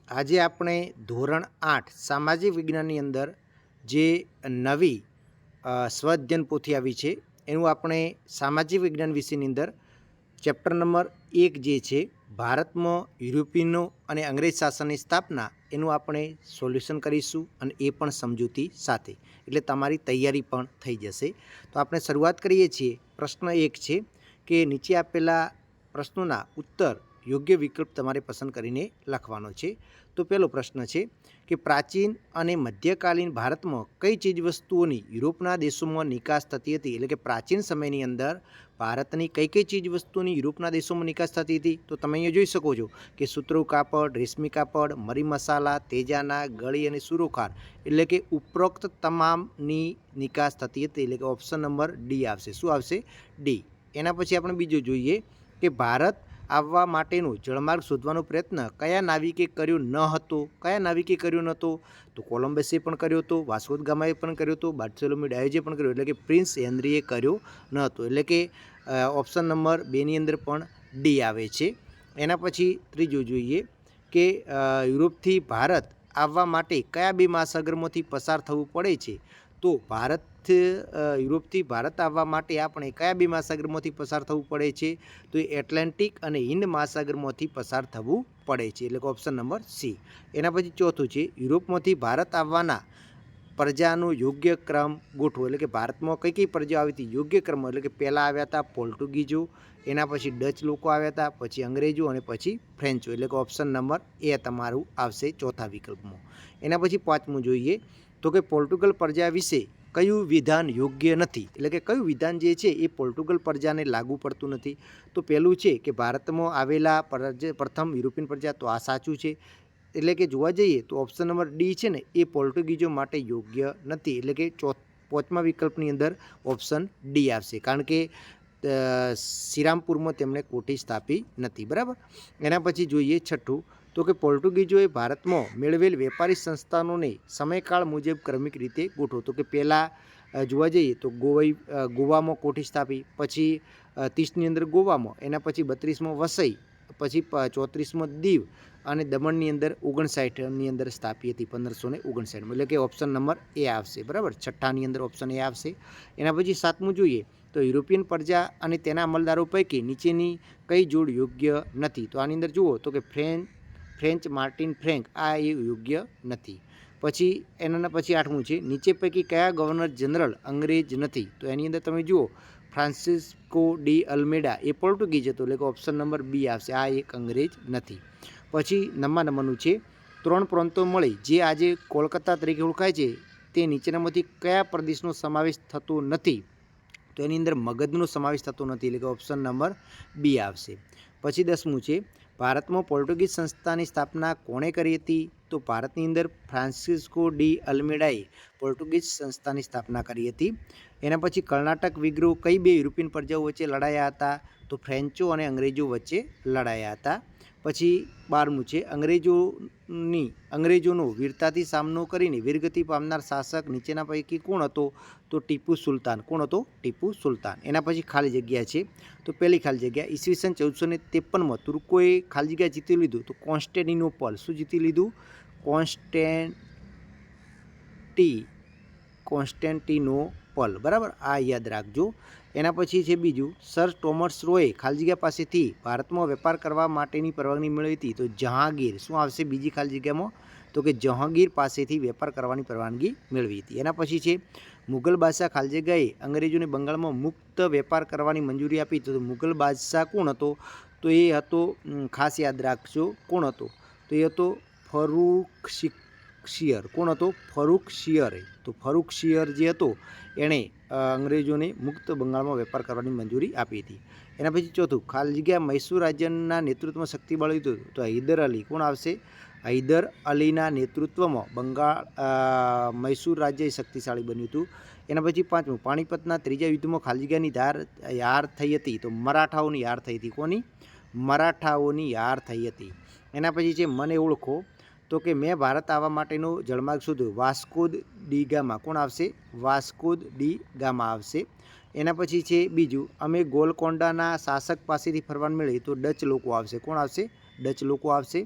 આજે આપણે ધોરણ 8 સામાજિક વિજ્ઞાનની અંદર જે નવી સ્વઅધ્યયન પોથી આવી છે એનું આપણે સામાજિક વિજ્ઞાન વિષયની અંદર ચેપ્ટર નંબર 1 જે છે ભારતમાં યુરોપિયનો અને અંગ્રેજ શાસનની સ્થાપના એનું આપણે સોલ્યુશન કરીશું અને એ પણ સમજૂતી સાથે, એટલે તમારી તૈયારી પણ થઈ જશે. તો આપણે શરૂઆત કરીએ છીએ. પ્રશ્ન 1 છે કે નીચે આપેલા પ્રશ્નોના ઉત્તર યોગ્ય વિકલ્પ તમારે પસંદ કરીને લખવાનો છે. તો પહેલો પ્રશ્ન છે કે પ્રાચીન અને મધ્યકાલીન ભારતમાં કઈ ચીજવસ્તુઓની યુરોપના દેશોમાં નિકાસ થતી હતી? એટલે કે પ્રાચીન સમયની અંદર ભારતની કઈ કઈ ચીજવસ્તુઓની યુરોપના દેશોમાં નિકાસ થતી હતી? તો તમે અહીંયા જોઈ શકો છો કે સૂતરું કાપડ, રેશમી કાપડ, મરી મસાલા, તેજાના, ગળી અને સુરોખાર, એટલે કે ઉપરોક્ત તમામની નિકાસ થતી હતી. એટલે કે ઓપ્શન નંબર ડી આવશે. શું આવશે? ડી. એના પછી આપણે બીજું જોઈએ કે ભારત આવવા માટેનો જળમાર્ગ શોધવાનો પ્રયત્ન કયા નાવિકે કર્યો ન હતો? કયા નાવિકે કર્યો નહોતો? તો કોલંબસે પણ કર્યો હતો, વાસ્કો દ ગામાએ પણ કર્યો હતો, બાર્થોલોમ્યુ ડાયોજે પણ કર્યો, એટલે કે પ્રિન્સ હેનરીએ કર્યો ન હતો. એટલે કે ઓપ્શન નંબર 2ની અંદર પણ ડી આવે છે. એના પછી ત્રીજું જોઈએ કે યુરોપથી ભારત આવવા માટે કયા બે મહાસાગરમાંથી પસાર થવું પડે છે? તો યુરોપથી ભારત આવવા માટે આપણે કયા બે મહાસાગરમાંથી પસાર થવું પડે છે? તો એ એટલાન્ટિક અને હિન્દ મહાસાગરમાંથી પસાર થવું પડે છે. એટલે કે ઓપ્શન નંબર સી. એના પછી ચોથું છે યુરોપમાંથી ભારત આવવાના પ્રજાનો યોગ્ય ક્રમ ગોઠવો. એટલે કે ભારતમાં કઈ કઈ પ્રજા આવી હતી? યોગ્ય ક્રમ એટલે કે પહેલાં આવ્યા હતા પોર્ટુગીઝો, એના પછી ડચ લોકો આવ્યા હતા, પછી અંગ્રેજો અને પછી ફ્રેન્ચો. એટલે કે ઓપ્શન નંબર એ તમારું આવશે ચોથા વિકલ્પમાં. એના પછી પાંચમું જોઈએ તો કે પોર્ટુગલ પ્રજા વિશે કયું વિધાન યોગ્ય નથી? એટલે કે કયું વિધાન જે છે એ પોર્ટુગલ પ્રજાને લાગુ પડતું નથી? તો પહેલું છે કે ભારતમાં આવેલા પ્રથમ યુરોપિયન પ્રજા, તો આ સાચું છે. એટલે કે જોવા જઈએ તો ઓપ્શન નંબર ડી છે ને એ પોર્ટુગીઝો માટે યોગ્ય નથી. એટલે કે પાંચમા વિકલ્પની અંદર ઓપ્શન ડી આવશે, કારણ કે શ્રીરામપુરમાં તેમણે કોઠી સ્થાપી નથી. બરાબર. એના પછી જોઈએ છઠ્ઠું તો કે પોર્ટુગીઝોએ ભારતમાં મેળવેલ વેપારી સંસ્થાનોને સમયકાળ મુજબ ક્રમિક રીતે ગોઠવો. તો કે પહેલાં જોવા જઈએ તો ગોવામાં કોઠી સ્થાપી, પછી 30ની અંદર ગોવામાં, એના પછી 32માં વસઈ, પછી 34માં દીવ અને દમણની અંદર 59ની અંદર સ્થાપી હતી 1559. એટલે કે ઓપ્શન નંબર એ આવશે. બરાબર. છઠ્ઠાની અંદર ઓપ્શન એ આવશે. એના પછી સાતમું જોઈએ તો યુરોપિયન પ્રજા અને તેના અમલદારો પૈકી નીચેની કઈ જોડ યોગ્ય નથી? તો આની અંદર જુઓ તો કે ફ્રેન્ચ માર્ટિન ફ્રેન્ક, આ એ યોગ્ય નથી. પછી એના પછી આઠમું છે નીચે પૈકી કયા ગવર્નર જનરલ અંગ્રેજ નથી? તો એની અંદર તમે જુઓ ફ્રાન્સિસ્કો ડી અલ્મેડા એ પોર્ટુગીઝ હતો. એટલે કે ઓપ્શન નંબર બી આવશે. આ એક અંગ્રેજ નથી. પછી નંબરનું છે 3 પ્રાંતો મળી જે આજે કોલકાતા તરીકે ઓળખાય છે તે નીચેનામાંથી કયા પ્રદેશનો સમાવેશ થતો નથી? તો એની અંદર મગધનો સમાવેશ થતો નથી. એટલે કે ઓપ્શન નંબર બી આવશે. પછી 10મું છે ભારતમાં પોર્ટુગીઝ સંસ્થાની સ્થાપના કોણે કરી હતી? તો ભારતની અંદર ફ્રાન્સિસ્કો ડી અલ્મેડાએ પોર્ટુગીઝ સંસ્થાની સ્થાપના કરી હતી. એના પછી કર્ણાટક વિગ્રહ કઈ બે યુરોપિયન પ્રજાઓ વચ્ચે લડાયા હતા? તો ફ્રેન્ચો અને અંગ્રેજો વચ્ચે લડાયા હતા. પછી 12મું છે અંગ્રેજોનો વીરતાથી સામનો કરીને વીરગતિ પામનાર શાસક નીચેના પૈકી કોણ હતો? તો ટીપુ સુલતાન. કોણ હતો? ટીપુ સુલતાન. એના પછી ખાલી જગ્યા છે. તો પહેલી ખાલી જગ્યા ઈસવીસન 1453માં તુર્કોએ ખાલી જગ્યા જીતી લીધું. તો કોન્સ્ટેન્ટિનોપલ. શું જીતી લીધું? કોન્સ્ટેન્ટિનોપલ. બરાબર. આ યાદ રાખજો. એના પછી છે બીજું સર ટોમસ રોએ ખાલી જગ્યા પાસેથી ભારતમાં વેપાર કરવા માટેની પરવાનગી મેળવી હતી. તો જહાંગીર. શું આવશે બીજી ખાલી જગ્યામાં? તો કે જહાંગીર પાસેથી વેપાર કરવાની પરવાનગી મેળવી હતી. એના પછી છે મુગલ બાદશાહ ખાલી જગ્યાએ અંગ્રેજોને બંગાળમાં મુક્ત વેપાર કરવાની મંજૂરી આપી. તો મુગલ બાદશાહ કોણ હતો? તો એ હતો, ખાસ યાદ રાખજો કોણ હતો? તો એ હતો ફરુખશીયર. કોણ હતો? ફરુખશીયરે. તો ફરુખશીયર જે હતો એણે અંગ્રેજોને મુક્ત બંગાળમાં વેપાર કરવાની મંજૂરી આપી હતી. એના પછી ચોથું ખાલી જગ્યા મૈસૂર રાજ્યના નેતૃત્વમાં શક્તિબળ હતું. તો હૈદર અલી. કોણ આવશે? હૈદર અલીના નેતૃત્વમાં મૈસૂર રાજ્ય શક્તિશાળી બન્યું હતું. એના પછી પાંચમું પાણીપતના ત્રીજા યુદ્ધમાં ખાલી જગ્યાની હાર થઈ હતી. તો મરાઠાઓની હાર થઈ હતી. કોની? મરાઠાઓની હાર થઈ હતી. એના પછી છે મને ઓળખો તો કે મેં ભારત આવવા માટેનો જળમાર્ગ શોધ્યો. Vasco da Gama. કોણ આવશે? વાસ્કો ડી ગામા આવશે. એના પછી છે બીજું અમે ગોલકોંડાના શાસક પાસેથી ફરમાન મેળવી. તો ડચ લોકો આવશે. કોણ આવશે? ડચ લોકો આવશે.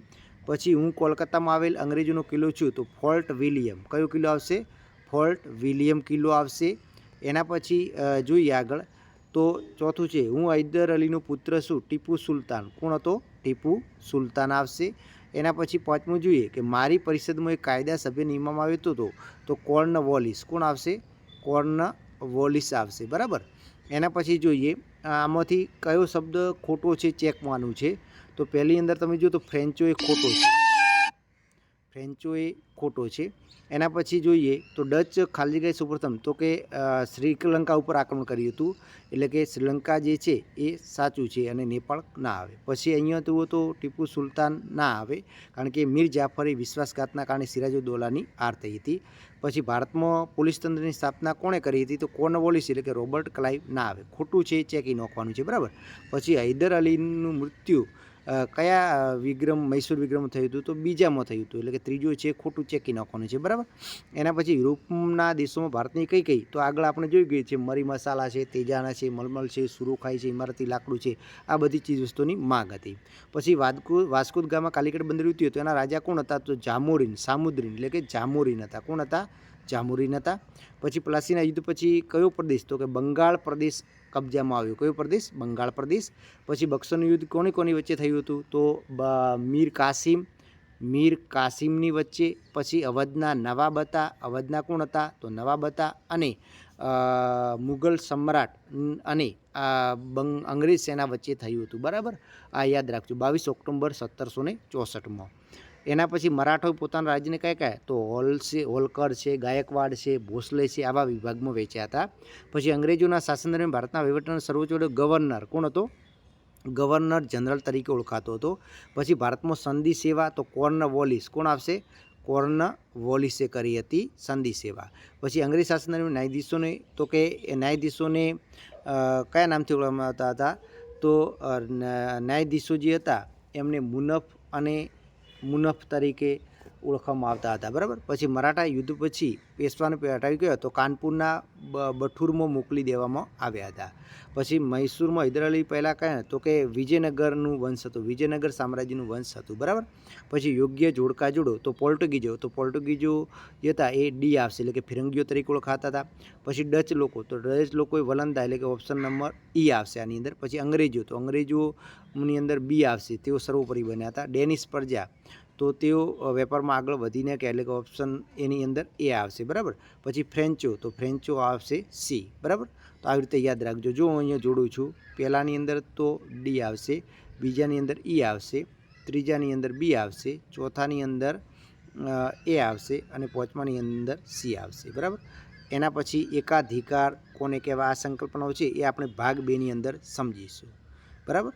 પછી હું કોલકાતામાં આવેલ અંગ્રેજોનો કિલ્લો છું તો ફોર્ટ વિલિયમ. કયો કિલ્લો આવશે? ફોર્ટ વિલિયમ કિલ્લો આવશે. એના પછી જોઈએ આગળ તો ચોથું છે હું હૈદર અલીનો પુત્ર છું ટીપુ સુલતાન. કોણ હતો? ટીપુ સુલતાન આવશે. એના પછી પાંચમું જોઈએ કે મારી પરિષદમાં એક કાયદા સભ્ય નિમવામાં આવ્યો હતો તો કોર્નવોલિસ. કોણ આવશે? કોર્નવોલિસ આવશે. બરાબર. એના પછી જોઈએ આમાંથી કયો શબ્દ ખોટો છે ચેકવાનું છે. તો પહેલી અંદર તમે જો તો ફ્રેન્ચો એ ખોટો છે. ફ્રેન્ચો એ ખોટો છે. એના પછી જોઈએ તો ડચ ખાલજીગાય સૌપ્રથમ તો કે શ્રીલંકા ઉપર આક્રમણ કર્યું હતું, એટલે કે શ્રીલંકા જે છે એ સાચું છે અને નેપાળ ના આવે. પછી અહીંયા જુઓ તો ટીપુ સુલતાન ના આવે, કારણ કે મીર જાફરે વિશ્વાસઘાતના કારણે સિરાજુદ્દૌલાની હાર થઈ હતી. પછી ભારતમાં પોલીસ તંત્રની સ્થાપના કોણે કરી હતી? તો કોર્નવોલિસ એટલે કે રોબર્ટ ક્લાઇવ ના આવે. ખોટું છે ચેકી નાખવાનું છે. બરાબર. પછી હૈદર અલીનું મૃત્યુ કયા વિગ્રમ મૈસૂર વિગ્રહમાં થયું હતું? તો બીજામાં થયું હતું, એટલે કે ત્રીજો છે ખોટું ચેકી નાખવાનું છે. બરાબર. એના પછી યુરોપના દેશોમાં ભારતની કઈ કઈ? તો આગળ આપણે જોઈ ગઈ છે મરી મસાલા છે, તેજાના છે, મલમલ છે, સુરુખાઈ છે, ઇમારતી લાકડું છે, આ બધી ચીજ વસ્તુની માંગ હતી. પછી વાસ્કો દ ગામા કાલિકટ બંદર ઉતર્યું તો એના રાજા કોણ હતા? તો જામોરીન, સામુદ્રીન એટલે કે જામોરીન હતા. કોણ હતા? જામોરીન હતા. પછી પ્લાસીના યુદ્ધ પછી કયો પ્રદેશ? તો કે બંગાળ પ્રદેશ કબજામાં આવ્યો. કયો પ્રદેશ? બંગાળ પ્રદેશ. પછી બક્સરનું યુદ્ધ કોની વચ્ચે થયું હતું? તો મીર કાસિમની વચ્ચે. પછી અવધના નવાબ હતા. અવધના કોણ હતા? તો નવાબ હતા. અને મુગલ સમ્રાટ અને અંગ્રેજ સેના વચ્ચે થયું હતું. બરાબર. આ યાદ રાખજો. 22 ઓક્ટોબર 1764. એના પછી મરાઠાઓ પોતાના રાજ્યને કયા? તો હોલકર છે, ગાયકવાડ છે, ભોસલે છે, આવા વિભાગમાં વેચ્યા હતા. પછી અંગ્રેજોના શાસન દરમિયાન ભારતના વહીવટનો સર્વોચ્ચ વડો ગવર્નર કોણ હતો? ગવર્નર જનરલ તરીકે ઓળખાતો હતો. પછી ભારતમાં સંધિ સેવા તો કોર્નવોલિસ. કોણ આવશે? કોર્નવોલિસે કરી હતી સંધિ સેવા. પછી અંગ્રેજ શાસન દરમિયાન ન્યાયાધીશોને તો કે ન્યાયાધીશોને કયા નામથી ઓળખવામાં આવતા હતા? તો ન્યાયાધીશો જે હતા એમને મુનફ તરીકે ઓળખવામાં આવતા હતા. બરાબર. પછી મરાઠા યુદ્ધ પછી પેશવાને હટાવી ગયો તો કાનપુરના બઠુરમાં મોકલી દેવામાં આવ્યા હતા. પછી મૈસૂરમાં હૈદર અલી પહેલાં કયા? તો કે વિજયનગરનું વંશ હતું. વિજયનગર સામ્રાજ્યનું વંશ હતું. બરાબર. પછી યોગ્ય જોડકા જોડો તો પોર્ટુગીઝો જે હતા એ ડી આવશે, એટલે કે ફિરંગીઓ તરીકે ઓળખાતા હતા. પછી ડચ લોકો તો ડચ લોકોએ વલંદા, એટલે કે ઓપ્શન નંબર ઈ આવશે આની અંદર. પછી અંગ્રેજો તો અંગ્રેજોની અંદર બી આવશે, તેઓ સર્વોપરી બન્યા હતા. ડેનિશ પ્રજા તો તેઓ વેપારમાં આગળ વધીને કે, એટલે કે ઓપ્શન એની અંદર એ આવશે. બરાબર. પછી ફ્રેન્ચો તો ફ્રેન્ચો આવશે સી. બરાબર. તો આવી રીતે યાદ રાખજો. જો હું અહીંયા જોડું છું, પહેલાંની અંદર તો ડી આવશે, બીજાની અંદર ઈ આવશે, ત્રીજાની અંદર બી આવશે, ચોથાની અંદર એ આવશે અને પાંચમાની અંદર સી આવશે. બરાબર. એના પછી એકાધિકાર કોને કહેવાય? આ સંકલ્પનાઓ છે એ આપણે ભાગ 2ની અંદર સમજીશું. બરાબર.